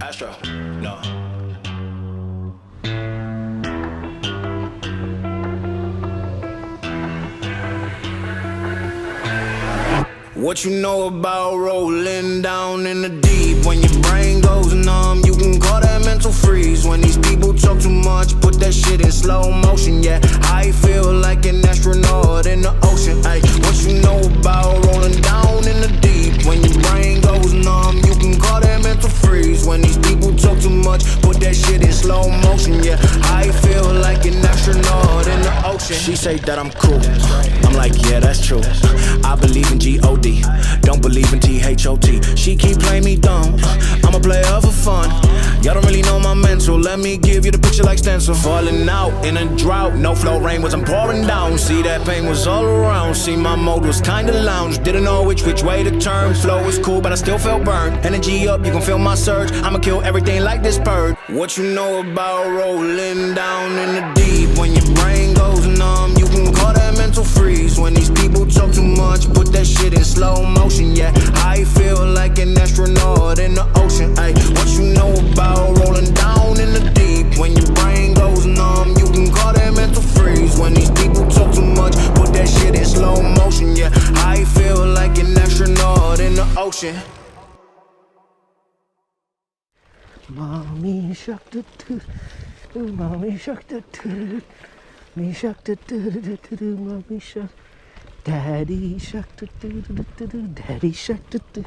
Astro, no. What you know about rolling down in the deep? When your brain goes numb, you can call that mental freeze. When these people talk too much, put that shit in slow motion. Yeah, I feel like an astronaut in the ocean. Ay, what you know about rolling down in the deep? When your brain goes numb, you can call that mental freeze. When these people talk too much, put that shit in slow motion. Yeah, I feel like an astronaut in the ocean. She say that I'm cool, I'm like, yeah, that's true. I believe in G-O-D, don't believe in T-H-O-T. She keep playing me dumb, I'm a player for fun. Y'all don't really know my mental, let me give you the picture like stencil. Falling out in a drought, no flow, rain wasn't pouring down. See, that pain was all around, see, my mode was kinda lounge. Didn't know which way to turn, flow was cool but I still felt burned. Energy up, you can feel my surge, I'ma kill everything like this bird. What you know about rolling down in the deep? When your brain goes numb, you can call that mental freeze. When these people talk too much, put that shit in slow motion. Yeah, I feel like an astronaut in the ocean. Ay, what you know about rolling down in the deep? When your brain goes numb, you can call that mental freeze. When these people talk too much, put that shit in slow motion. Yeah, I feel like an astronaut in the ocean. Mommy shark doo doo doo, mommy shark doo doo, me shark doo doo doo doo, mommy shark, daddy shark doo doo doo doo, daddy shark doo doo.